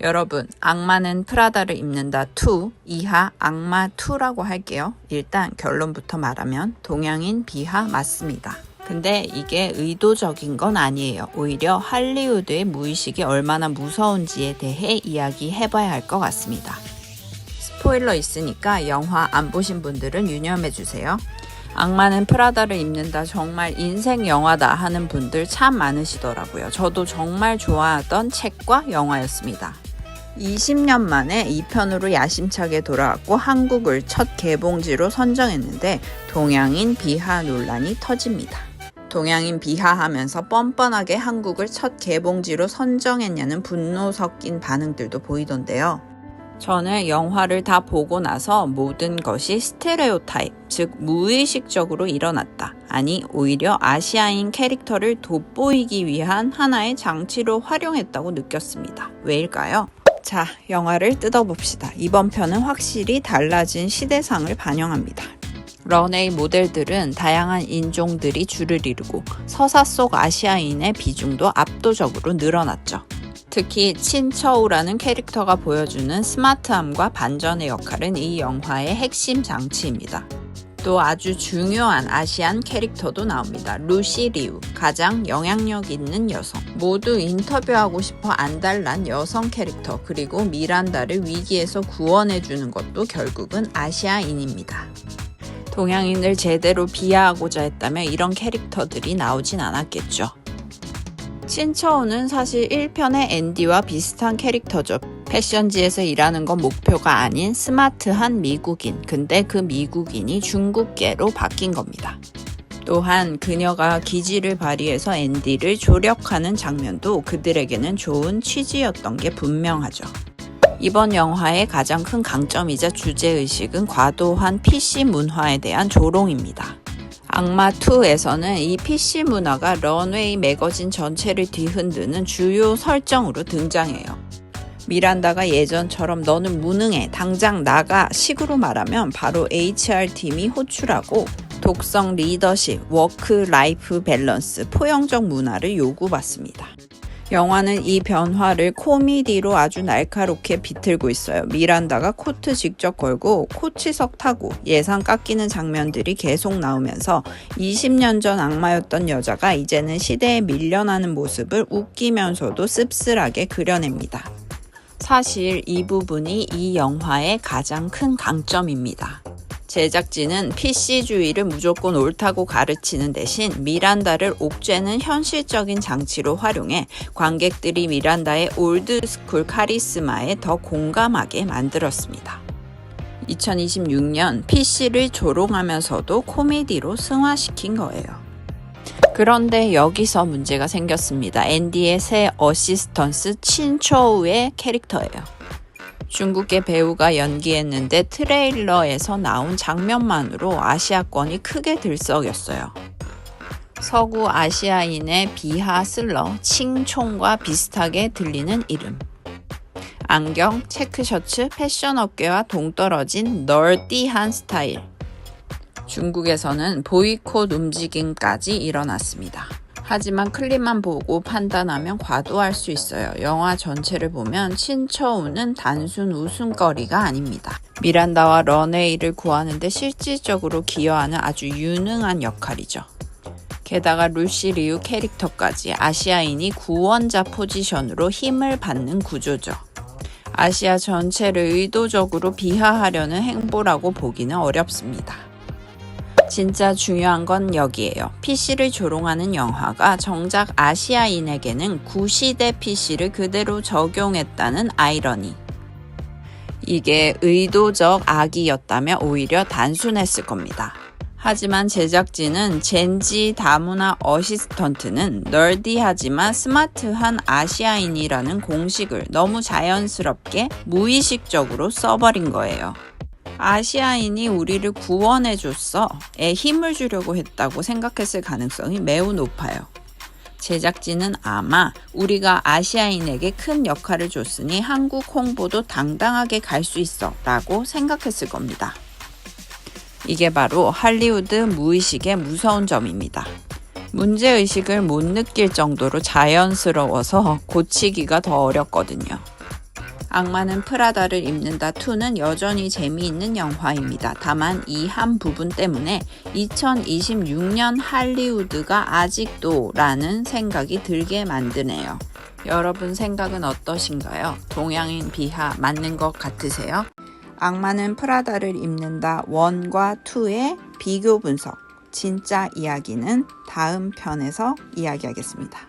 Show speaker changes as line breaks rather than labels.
여러분, 악마는 프라다를 입는다 2, 이하 악마 2라고 할게요. 일단 결론부터 말하면 동양인 비하 맞습니다. 근데 이게 의도적인 건 아니에요. 오히려 할리우드의 무의식이 얼마나 무서운지에 대해 이야기해봐야 할 것 같습니다. 스포일러 있으니까 영화 안 보신 분들은 유념해주세요. 악마는 프라다를 입는다 정말 인생 영화다 하는 분들 참 많으시더라고요. 저도 정말 좋아하던 책과 영화였습니다. 20년 만에 2편으로 야심차게 돌아왔고 한국을 첫 개봉지로 선정했는데 동양인 비하 논란이 터집니다. 동양인 비하하면서 뻔뻔하게 한국을 첫 개봉지로 선정했냐는 분노 섞인 반응들도 보이던데요. 저는 영화를 다 보고 나서 모든 것이 스테레오타입, 즉 무의식적으로 일어났다. 아니 오히려 아시아인 캐릭터를 돋보이기 위한 하나의 장치로 활용했다고 느꼈습니다. 왜일까요? 자, 영화를 뜯어봅시다. 이번 편은 확실히 달라진 시대상을 반영합니다. 런웨이 모델들은 다양한 인종들이 줄을 이루고 서사 속 아시아인의 비중도 압도적으로 늘어났죠. 특히 친처우라는 캐릭터가 보여주는 스마트함과 반전의 역할은 이 영화의 핵심 장치입니다. 또 아주 중요한 아시안 캐릭터도 나옵니다. 루시 리우, 가장 영향력 있는 여성. 모두 인터뷰하고 싶어 안달난 여성 캐릭터, 그리고 미란다를 위기에서 구원해주는 것도 결국은 아시아인입니다. 동양인을 제대로 비하하고자 했다면 이런 캐릭터들이 나오진 않았겠죠. 친처우는 사실 1편의 앤디와 비슷한 캐릭터죠. 패션지에서 일하는 건 목표가 아닌 스마트한 미국인. 근데 그 미국인이 중국계로 바뀐 겁니다. 또한 그녀가 기지를 발휘해서 앤디를 조력하는 장면도 그들에게는 좋은 취지였던 게 분명하죠. 이번 영화의 가장 큰 강점이자 주제의식은 과도한 PC 문화에 대한 조롱입니다. 악마2에서는 이 PC 문화가 런웨이 매거진 전체를 뒤흔드는 주요 설정으로 등장해요. 미란다가 예전처럼 너는 무능해, 당장 나가 식으로 말하면 바로 HR팀이 호출하고 독성 리더십, 워크 라이프 밸런스, 포용적 문화를 요구받습니다. 영화는 이 변화를 코미디로 아주 날카롭게 비틀고 있어요. 미란다가 코트 직접 걸고 코치석 타고 예상 깎이는 장면들이 계속 나오면서 20년 전 악마였던 여자가 이제는 시대에 밀려나는 모습을 웃기면서도 씁쓸하게 그려냅니다. 사실 이 부분이 이 영화의 가장 큰 강점입니다. 제작진은 PC주의를 무조건 옳다고 가르치는 대신 미란다를 옥죄는 현실적인 장치로 활용해 관객들이 미란다의 올드스쿨 카리스마에 더 공감하게 만들었습니다. 2026년 PC를 조롱하면서도 코미디로 승화시킨 거예요. 그런데 여기서 문제가 생겼습니다. 앤디의 새 어시스턴스 친초우의 캐릭터예요. 중국계 배우가 연기했는데 트레일러에서 나온 장면만으로 아시아권이 크게 들썩였어요. 서구 아시아인의 비하 슬러 칭총과 비슷하게 들리는 이름. 안경, 체크셔츠, 패션 업계와 동떨어진 널디한 스타일. 중국에서는 보이콧 움직임까지 일어났습니다. 하지만 클립만 보고 판단하면 과도할 수 있어요. 영화 전체를 보면 친처우는 단순 웃음거리가 아닙니다. 미란다와 런웨이를 구하는데 실질적으로 기여하는 아주 유능한 역할이죠. 게다가 루시 리우 캐릭터까지 아시아인이 구원자 포지션으로 힘을 받는 구조죠. 아시아 전체를 의도적으로 비하하려는 행보라고 보기는 어렵습니다. 진짜 중요한 건 여기에요. PC를 조롱하는 영화가 정작 아시아인에게는 구시대 PC를 그대로 적용했다는 아이러니. 이게 의도적 악의였다면 오히려 단순했을 겁니다. 하지만 제작진은 젠지 다문화 어시스턴트는 널디하지만 스마트한 아시아인이라는 공식을 너무 자연스럽게 무의식적으로 써버린 거예요. 아시아인이 우리를 구원해줬어에 힘을 주려고 했다고 생각했을 가능성이 매우 높아요. 제작진은 아마 우리가 아시아인에게 큰 역할을 줬으니 한국 홍보도 당당하게 갈 수 있어 라고 생각했을 겁니다. 이게 바로 할리우드 무의식의 무서운 점입니다. 문제의식을 못 느낄 정도로 자연스러워서 고치기가 더 어렵거든요. 악마는 프라다를 입는다 2는 여전히 재미있는 영화입니다. 다만 이 한 부분 때문에 2026년 할리우드가 아직도 라는 생각이 들게 만드네요. 여러분 생각은 어떠신가요? 동양인 비하 맞는 것 같으세요? 악마는 프라다를 입는다 1과 2의 비교 분석, 진짜 이야기는 다음 편에서 이야기하겠습니다.